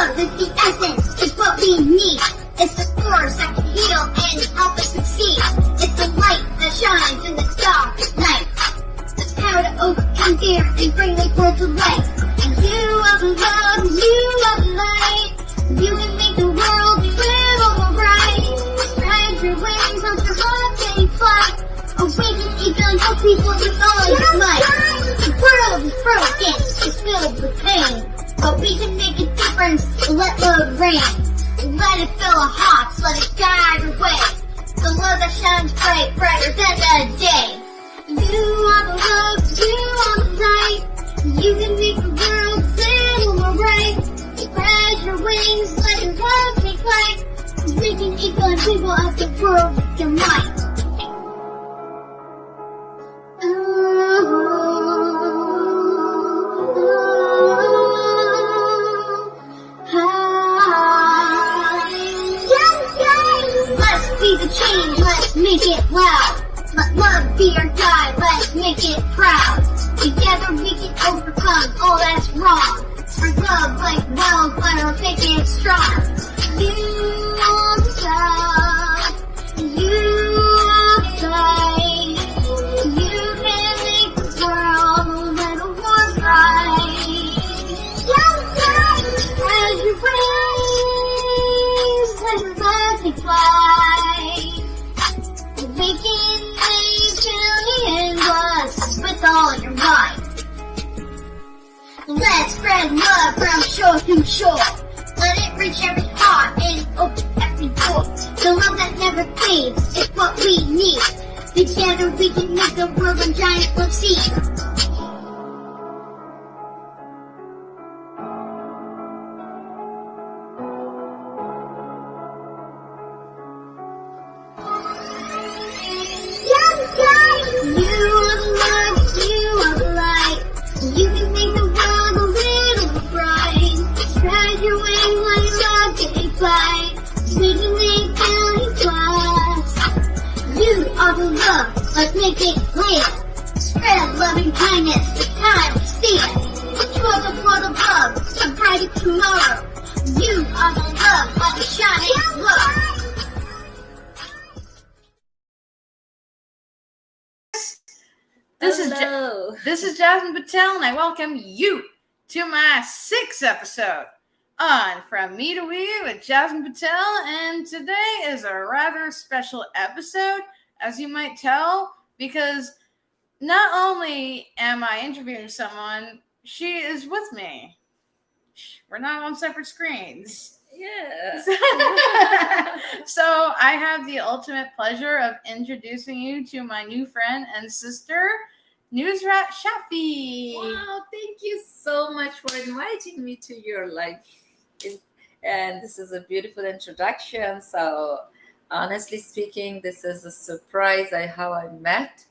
love is the essence, it's what we need. It's the force that can heal and help us succeed. It's the light that shines in the dark night. The power to overcome fear and bring the world to light. And you are the love, you are the light. You can make the world a little more bright. Spread your wings, help your heart take flight. Awaken eagle, help people with all your might. The world is broken, it's filled with pain, but we can make a difference, let love reign. Let it fill our hearts, let it guide our way. The love that shines bright, brighter than the day. You are the love, you are the light. You can make the world a little more bright. Spread your wings, let your love take flight. We can equal and people of the world with your might. Be the change, let's make it loud. Let love be our guide, let's make it proud. Together we can overcome all that's wrong. Spread love like wildfire, make it strong. You are the love, you are the light. You can make the world a little more bright. Spread your wings, let your love take flight. We can make billion plus with all your might. Let's spread love from shore to shore. Let it reach every heart and open every door. The love that never fades is what we need. Together we can make the world a giant love seed. You can make the world a little more bright. Spread your wings like love can fly. We can make billion plus. You are the love, let's make it clear. Spread loving kindness, the time we see it. Towards a world of love, a brighter tomorrow. You are the love, like a shining glow. This is Jasmine Patel, and I welcome you to my 6th episode on From Me to We with Jasmine Patel. And today is a rather special episode, as you might tell, because not only am I interviewing someone, she is with me. We're not on separate screens. Yeah. So I have the ultimate pleasure of introducing you to my new friend and sister, Nusrat Shafi. Wow, thank you so much for inviting me to your life. And this is a beautiful introduction. So honestly speaking, this is a surprise how I met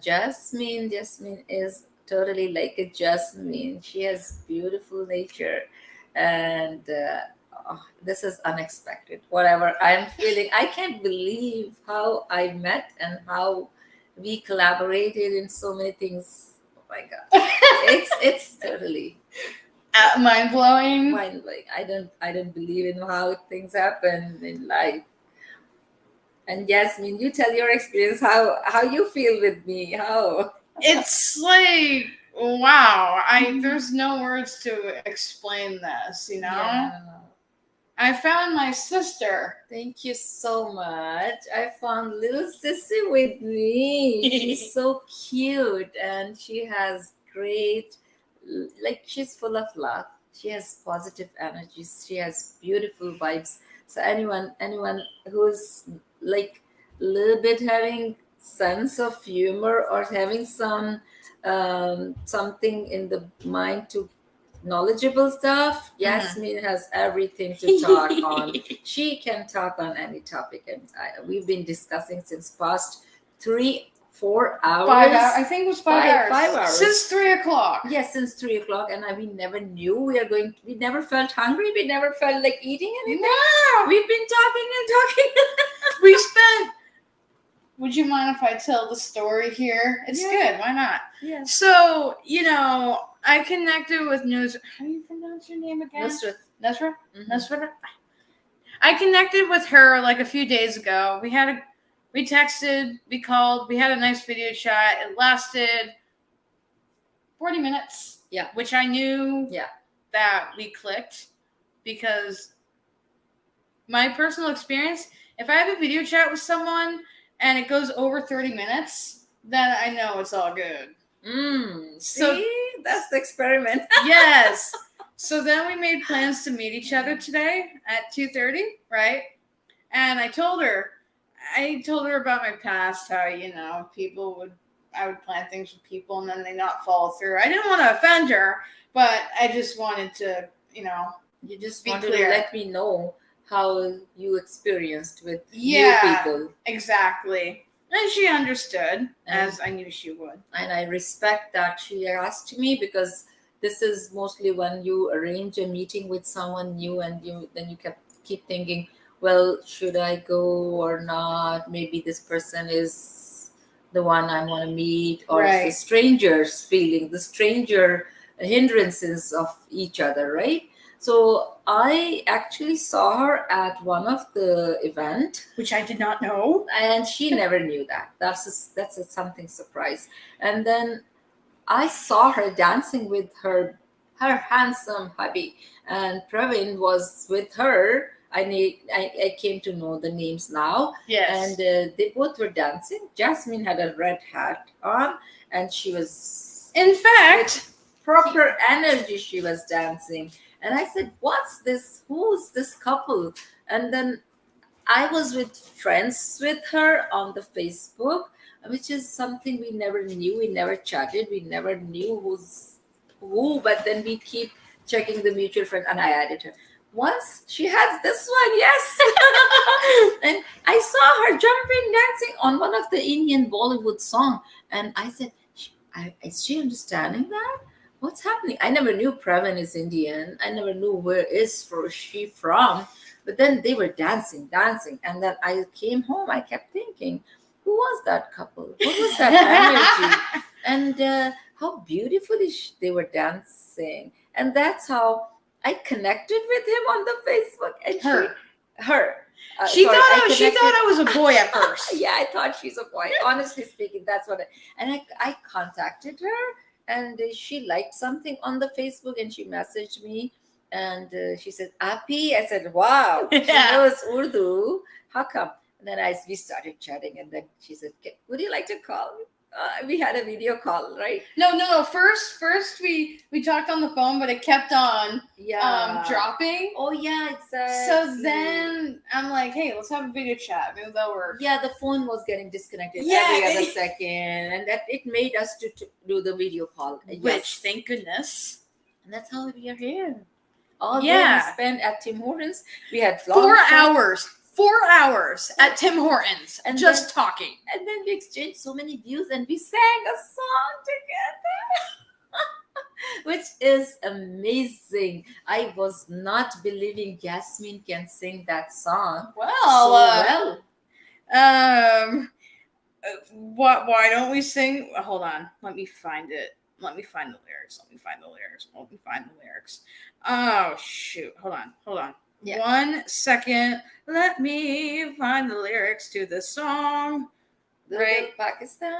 Jasmine. Jasmine is totally like a Jasmine. She has beautiful nature. And this is unexpected. Whatever I'm feeling, I can't believe how I met and how we collaborated in so many things. Oh my God, it's totally mind blowing. I don't believe in how things happen in life. And Jasmine, you tell your experience, how you feel with me. How it's like, wow, there's no words to explain this, you know. Yeah. I found my sister. Thank you so much. I found little sissy with me. She's so cute and she has great, she's full of love. She has positive energies. She has beautiful vibes. So anyone who's like a little bit having sense of humor or having some something in the mind to knowledgeable stuff, Jasmine has everything to talk on. She can talk on any topic, and we've been discussing since past 3-4 hours. 5 hours. I think it was 5 hours. 5 hours Since 3 o'clock. Yes, since 3 o'clock, and we never knew we never felt hungry. We never felt like eating anything. No, we've been talking and talking. we spent would you mind if I tell the story here? It's Yeah. good. Why not? Yeah. So, I connected with Nusrat. How do you pronounce your name again? Nusrat. Nusrat? Mhm. Nusrat? I connected with her like a few days ago. We texted, we called, we had a nice video chat. It lasted 40 minutes. Yeah. Which I knew Yeah. that we clicked because my personal experience, if I have a video chat with someone and it goes over 30 minutes, then I know it's all good. So See, that's the experiment. yes. So then we made plans to meet each other today at 2:30, right? And I told her about my past, how I would plan things with people and then they not follow through. I didn't want to offend her, but I just wanted to, You just be wanted clear. to let me know how you experienced with Yeah. new people. Exactly. And she understood, as I knew she would. And I respect that she asked me, because this is mostly when you arrange a meeting with someone new and you keep thinking, well, should I go or not? Maybe this person is the one I want to meet, or it's the Right. stranger's feeling, the stranger hindrances of each other, right? So I actually saw her at one of the event, Which I did not know. and she never knew that. That's something surprise. And then I saw her dancing with her handsome hubby, and Praveen was with her. I came to know the names now. Yes. And they both were dancing. Jasmine had a red hat on, and she was In fact, proper energy. She was dancing, and I said, "What's this? Who's this couple?" And then I was with friends with her on the Facebook, which is something we never knew. We never chatted. We never knew who's who. But then we keep checking the mutual friend, and I added her. Once she has this one, yes. And I saw her jumping, dancing on one of the Indian Bollywood song, and I said, "Is she understanding that? What's happening?" I never knew Praveen is Indian. I never knew where is she from. But then they were dancing, and then I came home. I kept thinking, who was that couple? What was that energy? And how beautifully they were dancing. And that's how I connected with him on the Facebook. And her. She Sorry, thought I was a boy at first. Yeah, I thought she's a boy. Honestly speaking, that's what. I contacted her, and she liked something on the Facebook, and she messaged me, and she said, "Api." I said, "Wow, she knows Urdu. How come?" And then we started chatting, and then she said, "Would you like to call?" We had a video call, right? No. First we talked on the phone, but it kept on dropping. Oh yeah, exactly. So then I'm like, hey, let's have a video chat. Maybe that'll work. Yeah, the phone was getting disconnected every other second, and that it made us to do the video call. Which, thank goodness. And that's how we are here. All day we spent at Tim Hortons. We had 4 hours at Tim Hortons and just talking. And then we exchanged so many views, and we sang a song together, which is amazing. I was not believing Jasmine can sing that song. Well. Why don't we sing? Hold on. Let me find it. Let me find the lyrics. Oh, shoot. Hold on. Yeah. 1 second. Let me find the lyrics to the song. Dil Right? Pakistan.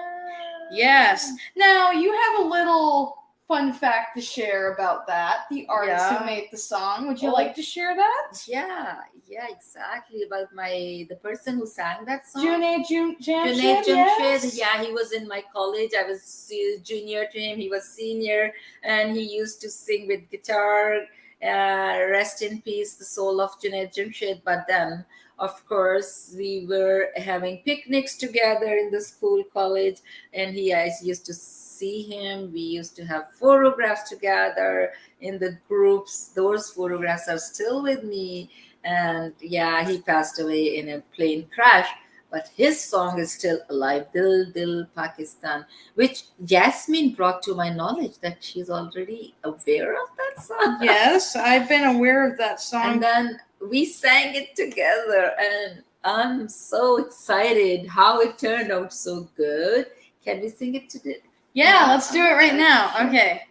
Yes. Now, you have a little fun fact to share about that. The artist who made the song. Would you like to share that? Yeah, exactly. About the person who sang that song. Junaid Jamshed. Yes. Yeah, he was in my college. I was junior to him. He was senior, and he used to sing with guitar. Rest in peace, the soul of Junaid Jamshed. But then, of course, we were having picnics together in the school, college, and I used to see him. We used to have photographs together in the groups. Those photographs are still with me. And yeah, he passed away in a plane crash, but his song is still alive, Dil Pakistan, which Jasmine brought to my knowledge that she's already aware of that song. Yes, I've been aware of that song. And then we sang it together, and I'm so excited how it turned out so good. Can we sing it today? Yeah, let's do it right now. Okay.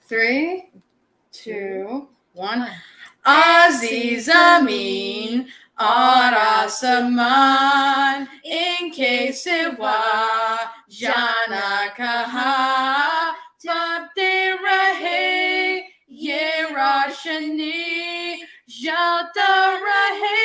3, 2, 1. Aziz Amin Ara Saman Inke Siwa Jana Kaha Tabte Rahe Ye Rashani Jata Rahe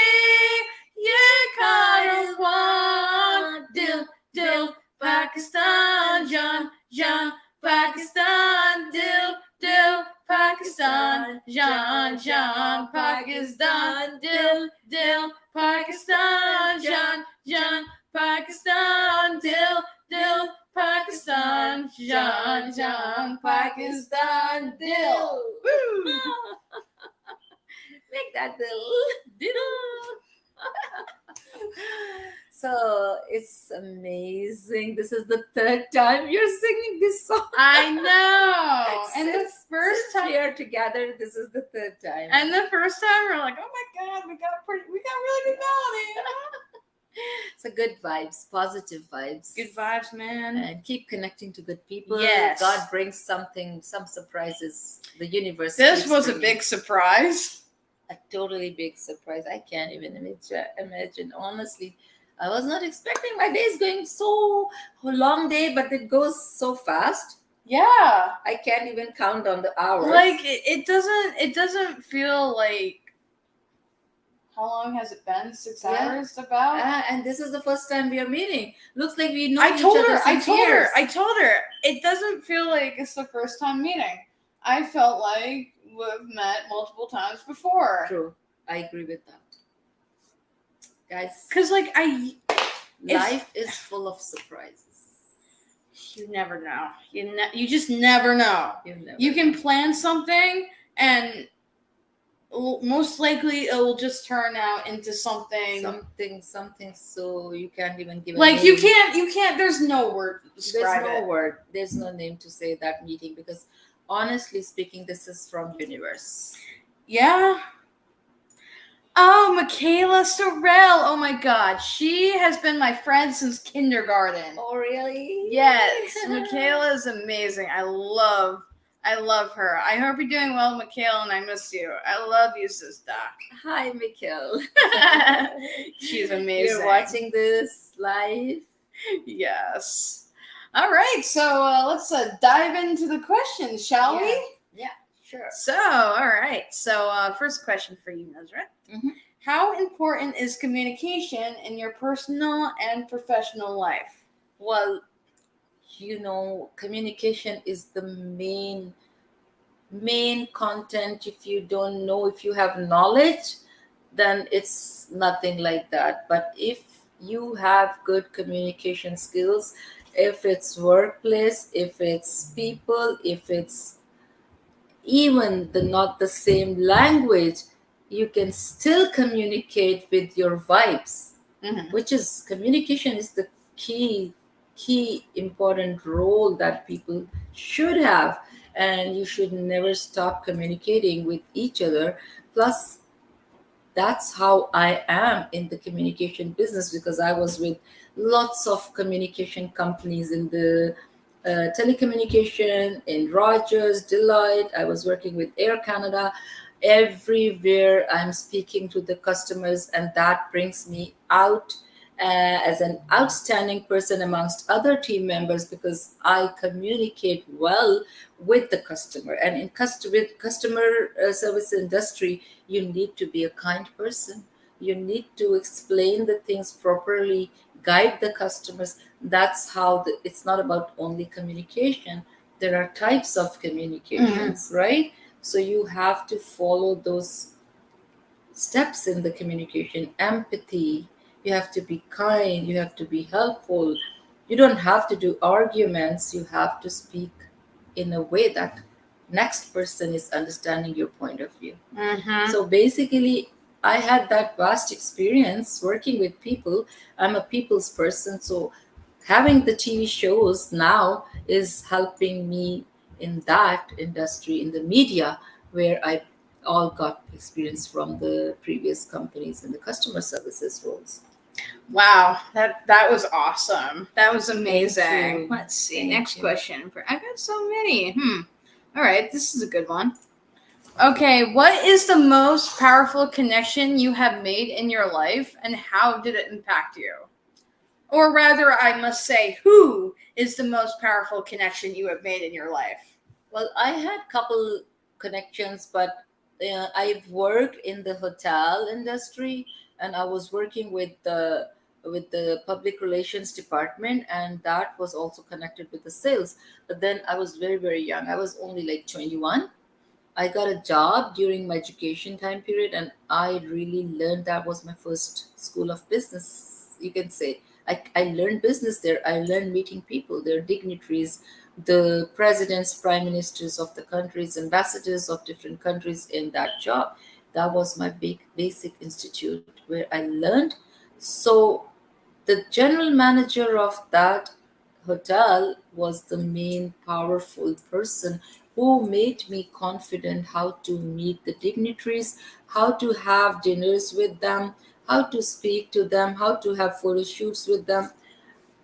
Ye Karawan Dil Dil Pakistan Jan Jan Pakistan Dil Dil Pakistan Jan Jan Pakistan Dil Dil Pakistan Jan Jan Pakistan Dil Dil Pakistan Jan Jan Pakistan Dil. Woo! Make that Dil. So it's amazing. This is the third time you're singing this song. I know. And the Since first time we are together, this is the third time. And the first time we're like, oh my god, we got really good melody. So good vibes, positive vibes. Good vibes, man. And keep connecting to good people. Yes. God brings some surprises. The universe. This keeps was a bringing. big surprise. A totally big surprise. I can't even imagine. Honestly, I was not expecting my day is going so long day, but it goes so fast. Yeah. I can't even count on the hours. Like it doesn't feel like, how long has it been? 6 hours about? And this is the first time we are meeting. Looks like we know I each told other her, since years. I told her, it doesn't feel like it's the first time meeting. I felt like we've met multiple times before. True. I agree with that. Guys, Because like life is full of surprises. you never know. You just never know. You can plan something and most likely it will just turn out into something so you can't even give like a name. you can't there's no word to describe There's no name to say that meeting, because honestly speaking, this is from universe. Yeah. Oh, Michaela Sorrell. Oh my god, she has been my friend since kindergarten. Oh really? Yes, Michaela is amazing. I love her. I hope you're doing well, Michaela, and I miss you. I love you, sister. Hi, Mikhail. She's amazing. You're watching this live? Yes. All right, so let's dive into the questions, shall we? Yeah, sure. So, all right. So, first question for you, Nusrat. Mhm. How important is communication in your personal and professional life? Well, communication is the main content. If you don't know, if you have knowledge, then it's nothing like that. But if you have good communication skills, if it's workplace, if it's people, if it's even not the same language, you can still communicate with your vibes. Mm-hmm. Which is, communication is the key important role that people should have, and you should never stop communicating with each other. Plus, that's how I am in the communication business, because I was with lots of communication companies in the telecommunication, in Rogers, Deloitte. I was working with Air Canada. Everywhere I'm speaking to the customers, and that brings me out as an outstanding person amongst other team members, because I communicate well with the customer. And in customer service industry, you need to be a kind person. You need to explain the things properly, guide the customers. That's how it's not about only communication. There are types of communications, right? So you have to follow those steps in the communication. Empathy. You have to be kind. You have to be helpful. You don't have to do arguments. You have to speak in a way that next person is understanding your point of view. Mm-hmm. So basically, I had that vast experience working with people. I'm a people's person. So having the TV shows now is helping me in that industry, in the media, where I all got experience from the previous companies in the customer services roles. Wow, that was awesome. That was amazing. you. Let's see. Thank Next you. question. I got so many. All right, this is a good one. Okay, what is the most powerful connection you have made in your life, and how did it impact you? Or rather, I must say, who is the most powerful connection you have made in your life? Well, I had couple connections, but I've worked in the hotel industry, and I was working with the public relations department, and that was also connected with the sales. But then I was very young. I was only like 21. I got a job during my education time period, and I really learned. That was my first school of business, you can say. I learned business there. I learned meeting people, their dignitaries, the presidents, prime ministers of the countries, ambassadors of different countries in that job. That was my big basic institute where I learned. So the general manager of that hotel was the main powerful person who made me confident how to meet the dignitaries, how to have dinners with them, how to speak to them, how to have photo shoots with them.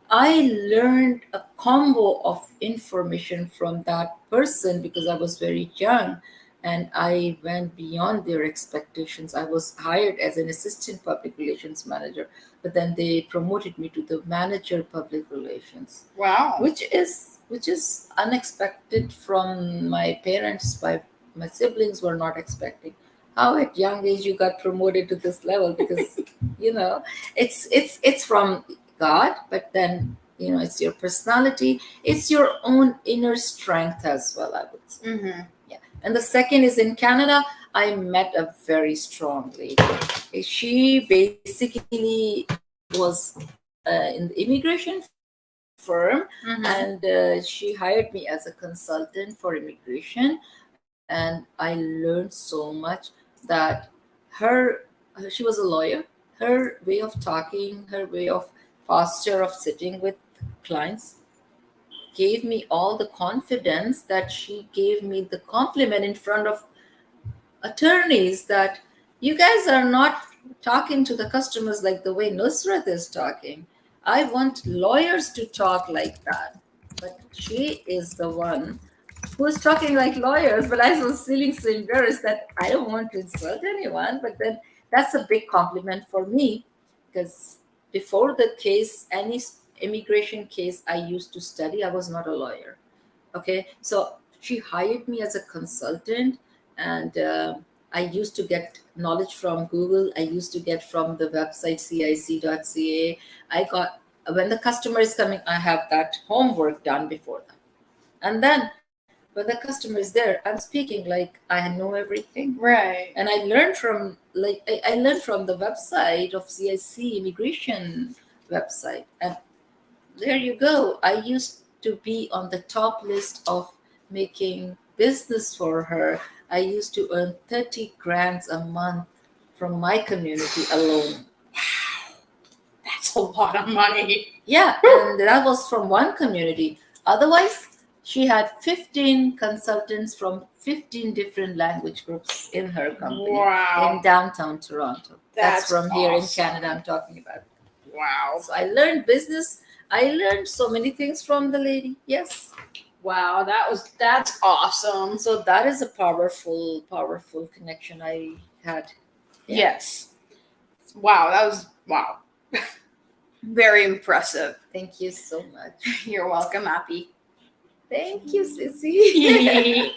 I learned a combo of information from that person because I was very young, and I went beyond their expectations. I was hired as an assistant public relations manager, but then they promoted me to the manager public relations, Wow. which is unexpected from my parents. My siblings were not expecting. How at young age you got promoted to this level? Because it's from God, but then it's your personality, it's your own inner strength as well, I would say. Mm-hmm. Yeah. And the second is in Canada. I met a very strong lady. She basically was in the immigration firm, Mm-hmm. and she hired me as a consultant for immigration, and I learned so much that her she was a lawyer. Her way of talking, her way of posture of sitting with clients gave me all the confidence that she gave me the compliment in front of attorneys that you guys are not talking to the customers like the way Nusrat is talking. I want lawyers to talk like that. But she is the one who is talking like lawyers. But I was feeling so embarrassed that I don't want to insult anyone. But then that's a big compliment for me because before the case, any immigration case I used to study, I was not a lawyer. Okay, so she hired me as a consultant, and I used to get knowledge from Google. I used to get from the website cic.ca. I got when the customer is coming, I have that homework done before them, and then when the customer is there, I'm speaking like I know everything. Right. And I learned from I learned from the website of CIC immigration website, and there you go. I used to be on the top list of making business for her. I used to earn 30 grants a month from my community alone. That's a lot of money. Yeah, and that was from one community. Otherwise, she had 15 consultants from 15 different language groups in her company Wow. in downtown Toronto. That's from here in awesome. Canada, I'm talking about. Wow. So I learned business. I learned so many things from the lady. Yes. Wow, that's awesome. So that is a powerful connection I had. Yeah. Yes. Wow, that was wow. Very impressive. Thank you so much. You're welcome, Appy. Thank you, Sissy.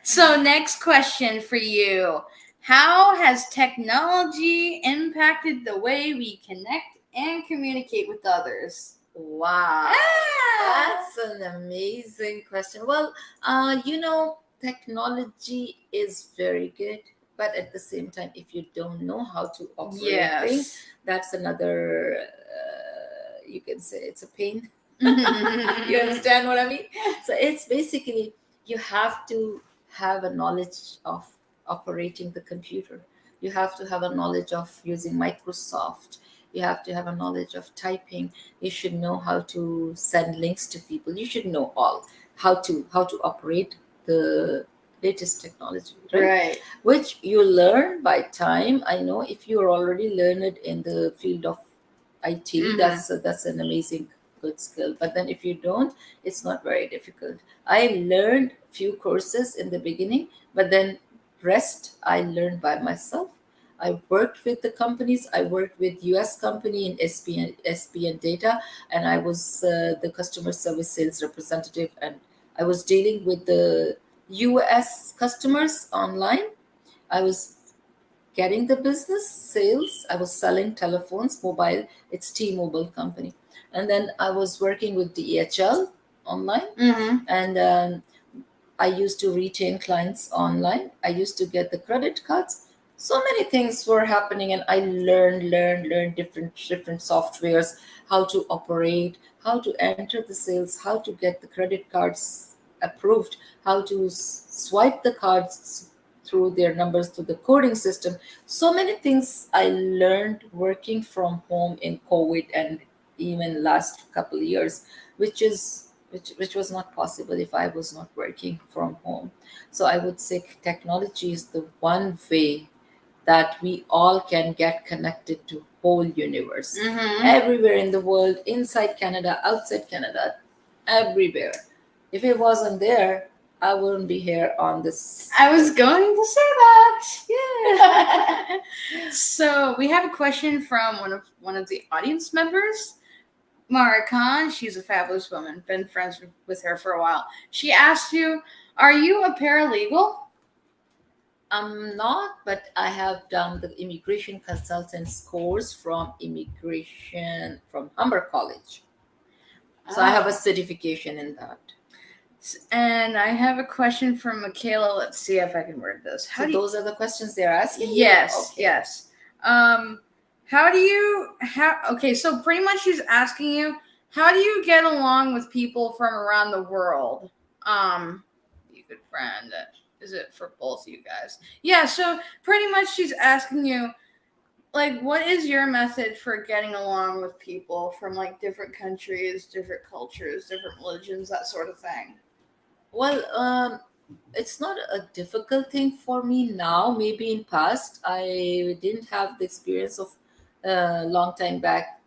So next question for you. How has technology impacted the way we connect and communicate with others? Wow. Ah! That's an amazing question. Well, technology is very good, but at the same time, if you don't know how to operate things, that's another, you can say it's a pain. You understand what I mean? So it's basically you have to have a knowledge of operating the computer. You have to have a knowledge of using Microsoft. You have to have a knowledge of typing. You should know how to send links to people. You should know all how to operate the latest technology, right? Which you learn by time. I know if you're already learned in the field of IT, that's an amazing good skill. But then if you don't, it's not very difficult. I learned few courses in the beginning, but then rest I learned by myself. I worked with the companies. I worked with US company in SP and data, and I was the customer service sales representative, and I was dealing with the US customers online. I was getting the business sales. I was selling telephones, mobile. It's T-Mobile company, and then I was working with DHL online, and I used to retain clients online. I used to get the credit cards. So many things were happening, and I learned different softwares, how to operate, how to enter the sales, how to get the credit cards approved, how to swipe the cards through their numbers through the coding system. So many things I learned working from home in COVID and even last couple of years, which was not possible if I was not working from home. So I would say technology is the one way that we all can get connected to whole universe, everywhere in the world, inside Canada, outside Canada, everywhere. If it wasn't there, I wouldn't be here on this. I was going to say that. Yeah. So we have a question from one of the audience members, Mara Khan. She's a fabulous woman. Been friends with her for a while. She asked you, "Are you a paralegal?" I'm not, but I have done the immigration consultants course from Humber College. So I have a certification in that. And I have a question from Michaela. Let's see if I can word this. Those are the questions they're asking? Yes, okay. Yes. Okay, so pretty much she's asking you, how do you get along with people from around the world? You good friend. Is it for both of you guys? Yeah, so pretty much she's asking you, like, what is your method for getting along with people from, like, different countries, different cultures, different religions, that sort of thing? Well, it's not a difficult thing for me now. Maybe in past, I didn't have the experience of a long time back.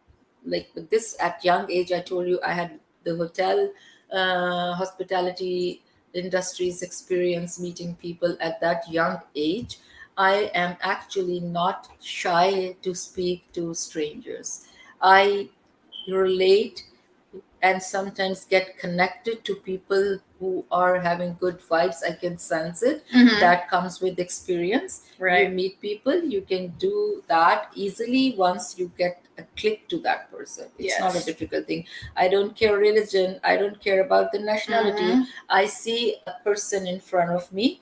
Like with this, at young age, I told you I had the hotel, hospitality industries experience meeting people at that young age. I am actually not shy to speak to strangers. I relate and sometimes get connected to people who are having good vibes. I can sense it. That comes with experience. Right. You meet people, you can do that easily once you get a click to that person. It's not a difficult thing. I don't care religion. I don't care about the nationality. I see a person in front of me.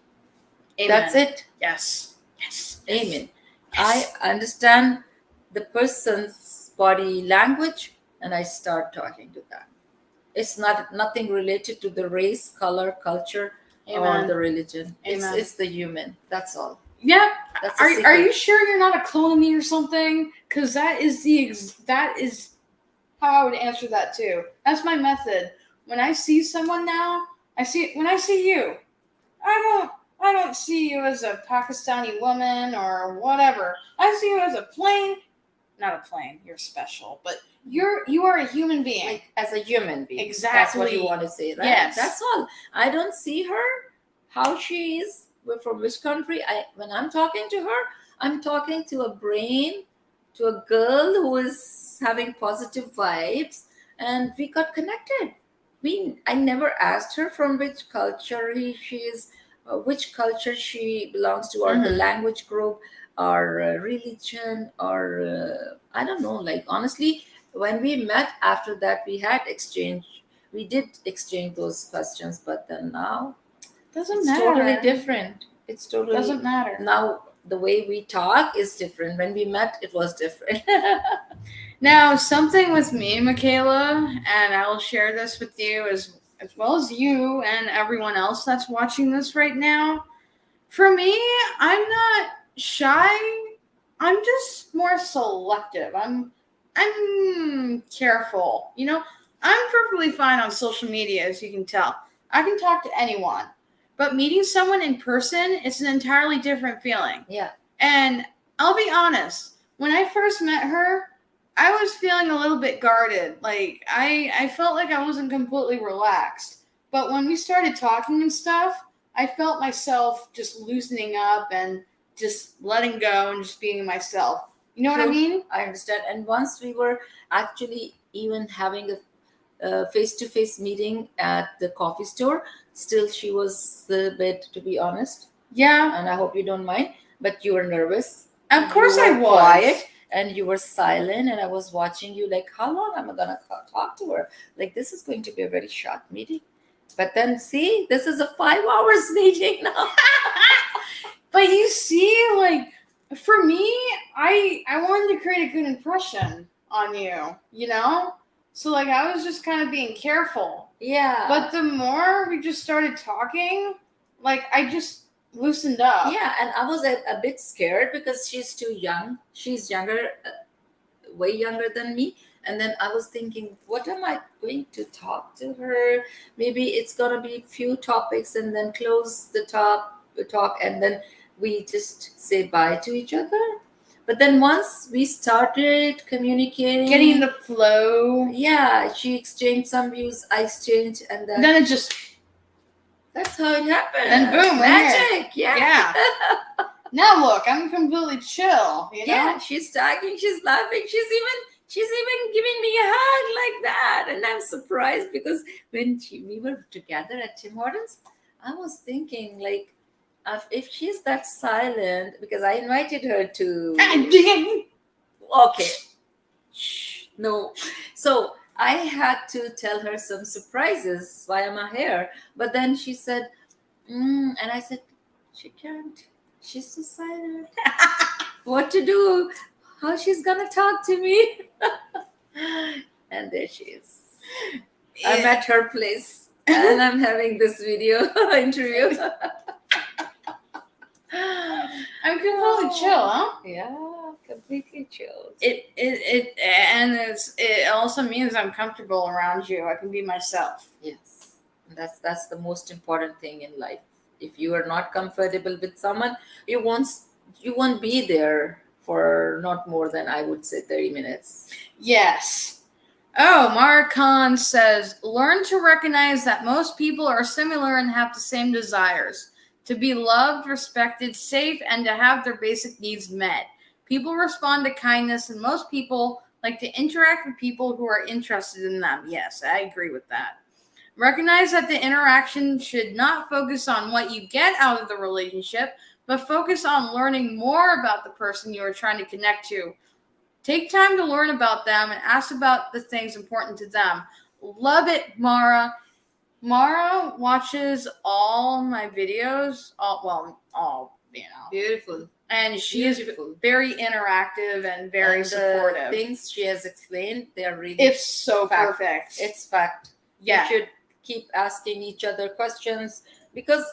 Amen. That's it. Yes. Amen. Yes. I understand the person's body language and I start talking to them. It's nothing related to the race, color, culture, or the religion. It's the human. That's all. Yeah. Are you sure you're not a clone of me or something? Because that is how I would answer that too. That's my method. When I see someone now, when I see you, I don't see you as a Pakistani woman or whatever. I see you as not a plane. You're special, but you are a human being. Like, as a human being. Exactly. That's what you want to say, right? Yes. That's all. I don't see her, how she is, from which country. When I'm talking to her, I'm talking to a brain, to a girl who is having positive vibes, and we got connected. I never asked her from which culture she is, which culture she belongs to, or the language group, or religion, or I don't know. Like, honestly, when we met after that, we did exchange those questions, but then now doesn't matter. Totally different. It's totally doesn't matter. Now the way we talk is different. When we met, it was different. Now, something with me, Michaela, and I will share this with you as well as you and everyone else that's watching this right now. For me, I'm not shy. I'm just more selective. I'm careful. You know, I'm perfectly fine on social media, as you can tell. I can talk to anyone. But meeting someone in person, it's an entirely different feeling. Yeah. And I'll be honest, when I first met her, I was feeling a little bit guarded. Like, I felt like I wasn't completely relaxed. But when we started talking and stuff, I felt myself just loosening up and just letting go and just being myself. You know what I True. mean? I understand. And once we were actually even having a face-to-face meeting at the coffee store, still she was a bit, to be honest, Yeah. and I hope you don't mind, but you were nervous. Of course You I were was. quiet and you were silent, and I was watching you like, how long am I gonna talk to her? Like, this is going to be a very short meeting. But then see, this is a 5 hours meeting now. But you see, like, for me, I wanted to create a good impression on you, you know? So, like, I was just kind of being careful. Yeah. But the more we just started talking, like, I just loosened up. Yeah, and I was a bit scared because she's too young. She's younger, way younger than me. And then I was thinking, what am I going to talk to her? Maybe it's gonna be few topics and then close the talk, and then we just say bye to each other. But then once we started communicating, Getting in the flow. yeah, she exchanged some views, I exchanged, and then Then it just, that's how it happened. And boom, we're here. magic. Yeah. now look, I'm completely chill, you know? Yeah, she's talking, she's laughing, she's even giving me a hug like that. And I'm surprised because when we were together at Tim Hortons, I was thinking like, if she's that silent, because I invited her to. Okay. Shh, no. So I had to tell her some surprises via my hair, but then she said, and I said, she can't. She's so silent. What to do? How she's gonna talk to me? And there she is. I'm at her place, and I'm having this video interview. I'm completely chill, huh? Yeah, completely chilled. It also means I'm comfortable around you. I can be myself. Yes, that's the most important thing in life. If you are not comfortable with someone, you won't be there for not more than, I would say, 30 minutes. Yes. Oh, Mara Khan says, learn to recognize that most people are similar and have the same desires. To be loved, respected, safe, and to have their basic needs met. People respond to kindness, and most people like to interact with people who are interested in them. Yes, I agree with that. Recognize that the interaction should not focus on what you get out of the relationship, but focus on learning more about the person you are trying to connect to. Take time to learn about them and ask about the things important to them. Love it, Mara. Mara watches all my videos, all, you know. Beautiful. And she is very interactive and very supportive. Things she has explained, they're really It's so fact. perfect. It's fact. Yeah. You should keep asking each other questions, because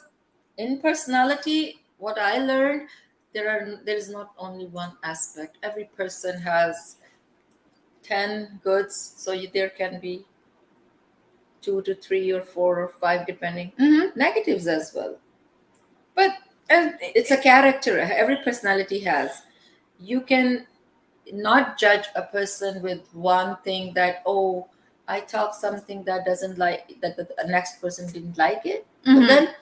in personality, what I learned, there is not only one aspect. Every person has 10 goods, so there can be 2 to 3 or 4 or 5, depending, negatives as well. But it's a character every personality has. You can not judge a person with one thing, that, oh, I talk something that doesn't like, that the next person didn't like it. But then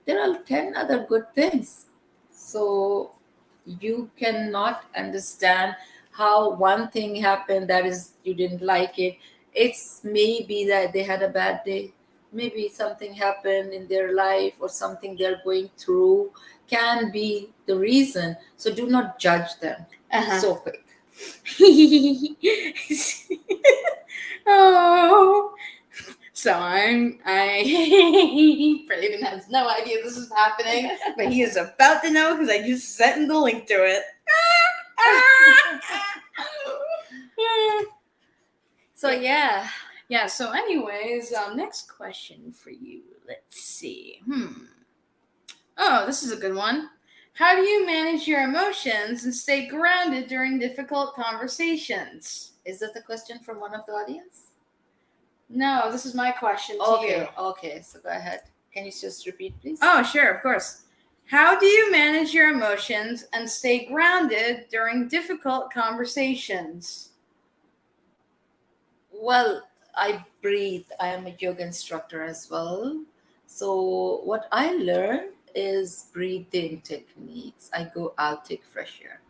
there are 10 other good things. So you cannot understand how one thing happened, that is, you didn't like it. It's maybe that they had a bad day. Maybe something happened in their life, or something they're going through can be the reason. So do not judge them so quick. Oh. So I Braden has no idea this is happening, but he is about to know because I just sent him the link to it. So yeah. So anyways, next question for you. Let's see. Oh, this is a good one. How do you manage your emotions and stay grounded during difficult conversations? Is that the question from one of the audience? No, this is my question to you. Okay, so go ahead. Can you just repeat, please? Oh, sure, of course. How do you manage your emotions and stay grounded during difficult conversations? Well, I breathe. I am a yoga instructor as well. So what I learn is breathing techniques. I go out, take fresh air.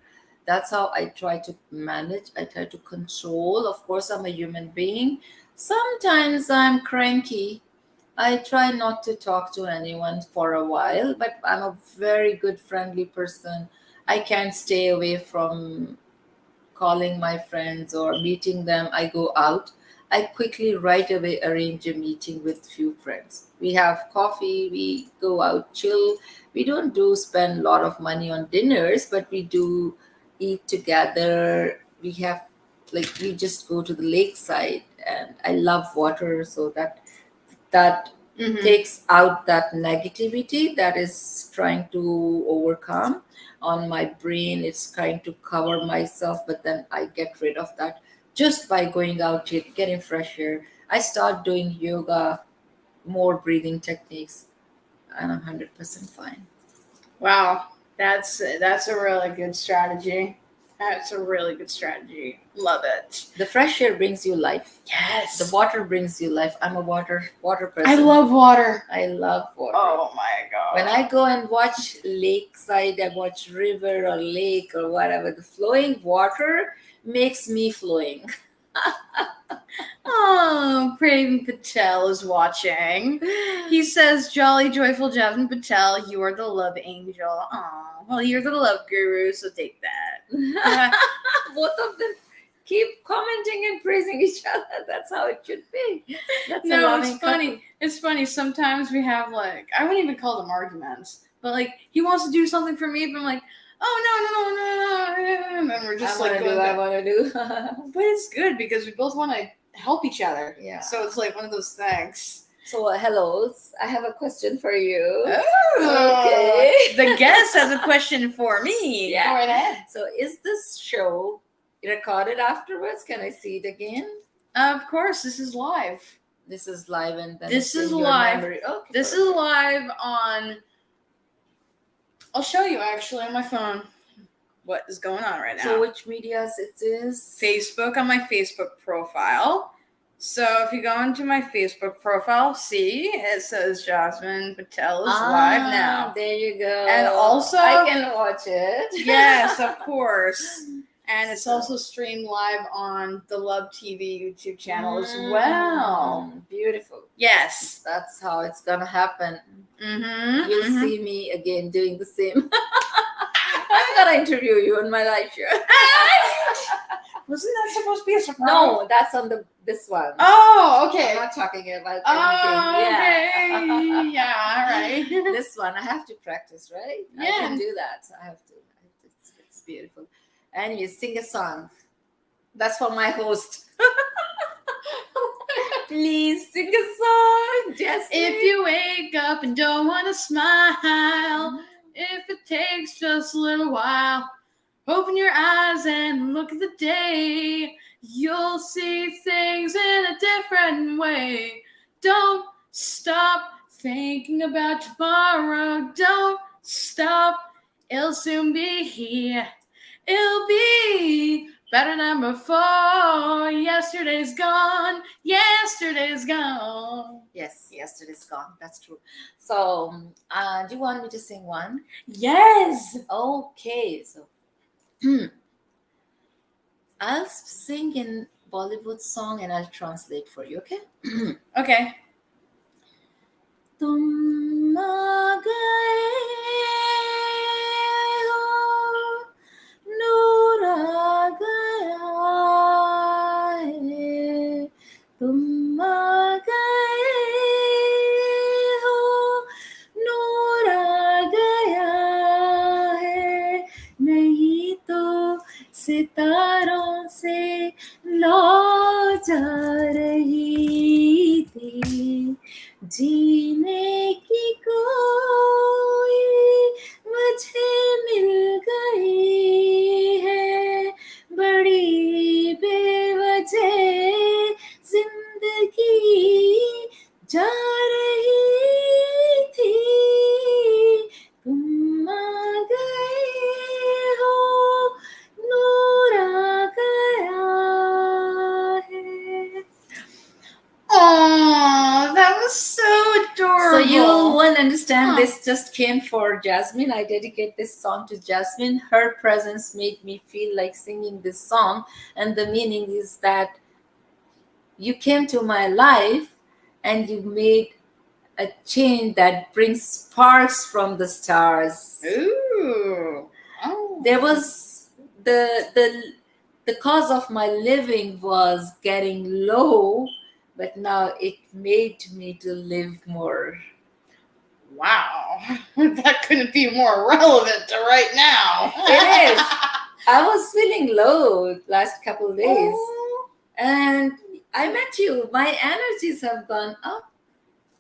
That's how I try to manage. I try to control. Of course, I'm a human being. Sometimes I'm cranky. I try not to talk to anyone for a while, but I'm a very good, friendly person. I can't stay away from calling my friends or meeting them. I go out. I quickly right away arrange a meeting with few friends. We have coffee, we go out, chill. We don't do spend a lot of money on dinners, but we do eat together. We have like we just go to the lakeside, and I love water, so that takes out that negativity that is trying to overcome on my brain. It's trying to cover myself, but then I get rid of that just by going out, getting fresh air. I start doing yoga, more breathing techniques, and I'm 100% fine. Wow, that's a really good strategy. That's a really good strategy. Love it. The fresh air brings you life. Yes. The water brings you life. I'm a water person. I love water. I love water. Oh my god. When I go and watch lakeside, I watch river or lake or whatever, the flowing water makes me flowing. Oh, Prem Patel is watching. He says, "Jolly, joyful Jasmine Patel, you are the love angel." Oh, well, you're the love guru, so take that. Both of them keep commenting and praising each other. That's how it should be. That's a No, loving it's funny. couple. It's funny. Sometimes we have I wouldn't even call them arguments, but he wants to do something for me, but I'm like, oh no, and then we're just I want to do. But it's good because we both want to help each other. Yeah. So it's one of those things. So, hello. I have a question for you. Oh, Okay. The guest has a question for me. Yeah. Go right ahead. So, is this show recorded afterwards? Can I see it again? Of course, this is live. This is live, and then This it's is in your live. memory. Okay, This is live on. I'll show you actually on my phone what is going on right now. So, which medias it is? Facebook, on my Facebook profile. So if you go into my Facebook profile, see it says Jasmine Patel is live now. There you go. And also, I can watch it. Yes, of course. And it's also streamed live on the Love TV YouTube channel as well. Beautiful. Yes. That's how it's gonna happen. Mm-hmm. You'll see me again doing the same. I'm gonna interview you on my live show. Wasn't that supposed to be a surprise? No, that's on this one. Oh, okay. I'm not talking about Oh, anything. okay. Yeah, all right. This one, I have to practice, right? Yeah. I can do that. I have to. It's beautiful. Anyway, sing a song. That's for my host. Please sing a song, Jasmine. If you wake up and don't want to smile, if it takes just a little while, open your eyes and look at the day. You'll see things in a different way. Don't stop thinking about tomorrow. Don't stop. It'll soon be here. It'll be better than before. Yesterday's gone. Yesterday's gone. Yes, yesterday's gone. That's true. So, do you want me to sing one? Yes. Okay. So, I'll sing in Bollywood song and I'll translate for you. Okay. Okay. तुम आ गए हो, नूर आ गया है, तुम आ गए हो, नूर आ गया है, नहीं तो सितारों से लौ जा रही थी, जीने की कोई मुझे मिल गई है, बड़ी बेवजह जिंदगी जा रही थी, तुम आ गए हो, नूर आ गया है. you won't understand. Huh. This just came for Jasmine. I dedicate this song to Jasmine. Her presence made me feel like singing this song, and the meaning is that you came to my life and you made a change that brings sparks from the stars. Ooh. Oh. There was the cause of my living was getting low, but now it made me to live more. Wow. That couldn't be more relevant to right now. It is. I was feeling low last couple of days, Oh, and I met you. My energies have gone up.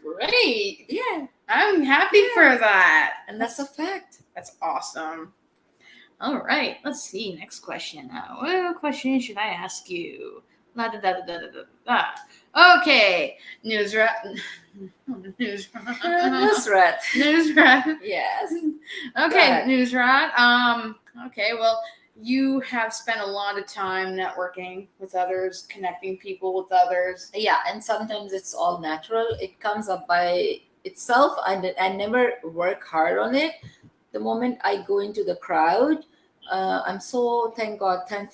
great. Yeah, I'm happy Yeah. for that. and that's a fact. That's awesome. All right, let's see. Next question. What question should I ask you? La da da da da da da. Okay, Nusrat. Nusrat. Nusrat. Nusrat. Yes. Okay, Right. Nusrat. Okay, well, you have spent a lot of time networking with others, connecting people with others. Yeah, and sometimes it's all natural. It comes up by itself, and I never work hard on it. The moment I go into the crowd, I'm so thank God, thank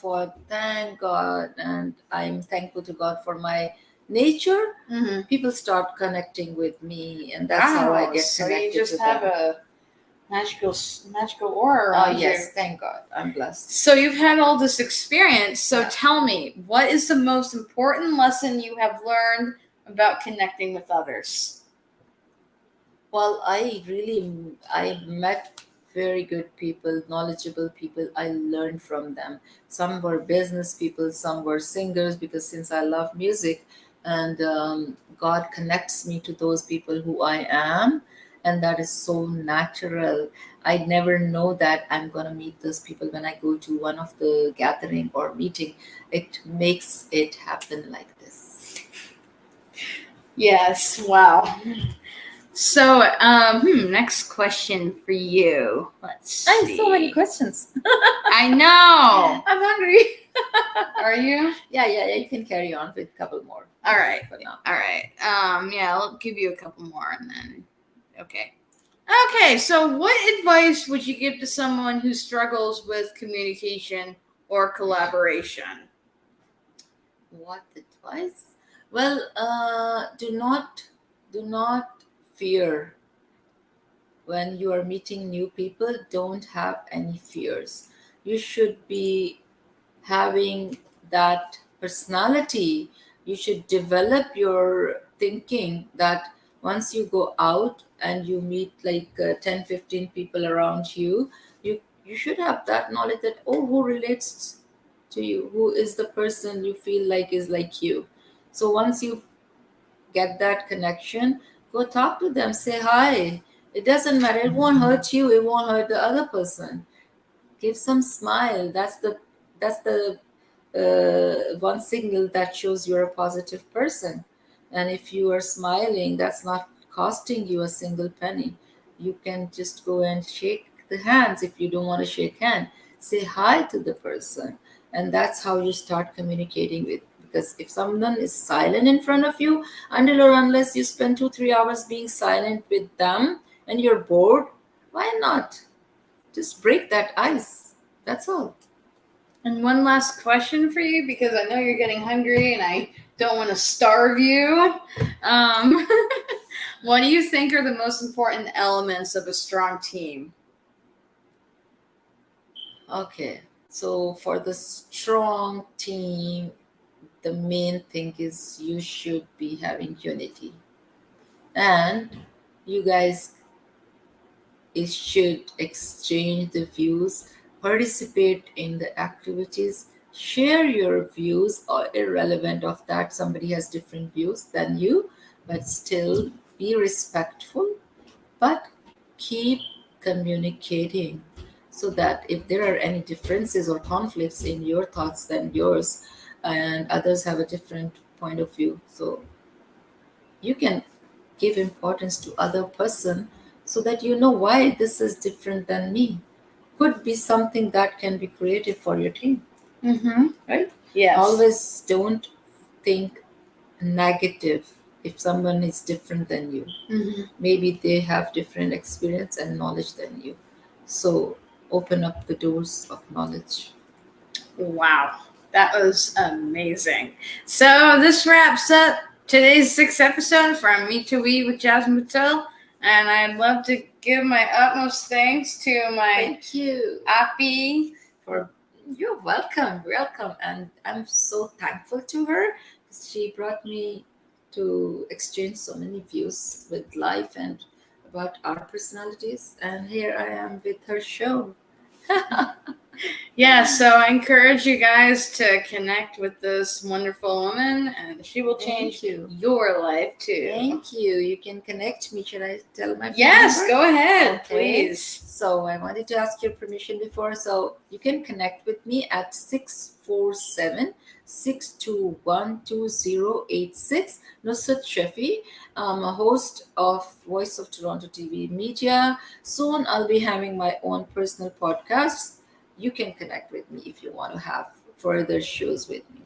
God, and I'm thankful to God for my nature. Mm-hmm. People start connecting with me, and that's how I get so connected you just to have them. a magical aura Oh around yes, you. thank God, I'm blessed. So you've had all this experience. So Yeah. tell me, what is the most important lesson you have learned about connecting with others? Well, I met very good people, knowledgeable people. I learned from them. Some were business people, some were singers, because since I love music, and God connects me to those people who I am, and that is so natural. I never know that I'm gonna meet those people when I go to one of the gathering or meeting. It makes it happen like this. Yes. Wow. So, next question for you. Let's see. I have so many questions. I know. I'm hungry. Are you? Yeah, you can carry on with a couple more. All right. For now. All right. Yeah, I'll give you a couple more and then. Okay. Okay. So, what advice would you give to someone who struggles with communication or collaboration? What advice? Well, do not fear when you are meeting new people. Don't have any fears. You should be having that personality. You should develop your thinking that once you go out and you meet like 10 15 people around you, you should have that knowledge that, oh, who relates to you, who is the person you feel like is like you. So once you get that connection, go talk to them, say hi. It doesn't matter, it won't hurt you, it won't hurt the other person. Give some smile. That's the one signal that shows you're a positive person. And if you are smiling, that's not costing you a single penny. You can just go and shake the hands. If you don't want to shake hand, say hi to the person, and that's how you start communicating with. Because if someone is silent in front of you, until or unless you spend 2 3 hours being silent with them and you're bored, why not just break that ice? That's all. And one last question for you, because I know you're getting hungry and I don't want to starve you. What do you think are the most important elements of a strong team? Okay, so for the strong team, the main thing is you should be having unity, and you guys should exchange the views, participate in the activities, share your views, or irrelevant of that somebody has different views than you, but still be respectful, but keep communicating, so that if there are any differences or conflicts in your thoughts than yours, and others have a different point of view, so you can give importance to other person, so that you know why this is different than me. Could be something that can be creative for your team, Mm-hmm. right? Yes. Always don't think negative if someone is different than you. Mm-hmm. Maybe they have different experience and knowledge than you. So open up the doors of knowledge. Wow, that was amazing. So this wraps up today's sixth episode from Me to We with Jasmine Patel, and I'd love to give my utmost thanks to my Thank you. Api. You're welcome, and I'm so thankful to her. She brought me to exchange so many views with life and about our personalities, and here I am with her show. Yeah, so I encourage you guys to connect with this wonderful woman, and she will change Thank you. your life too. Thank you. You can connect me. Should I tell my phone Yes, number? go ahead, Okay. please. So I wanted to ask your permission before. So you can connect with me at 647-621-2086. Nusrat Shafi. I'm a host of Voice of Toronto TV Media. Soon I'll be having my own personal podcast. You can connect with me if you want to have further shows with me.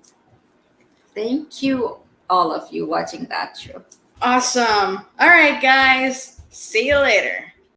Thank you, all of you watching that show. Awesome. All right, guys. See you later.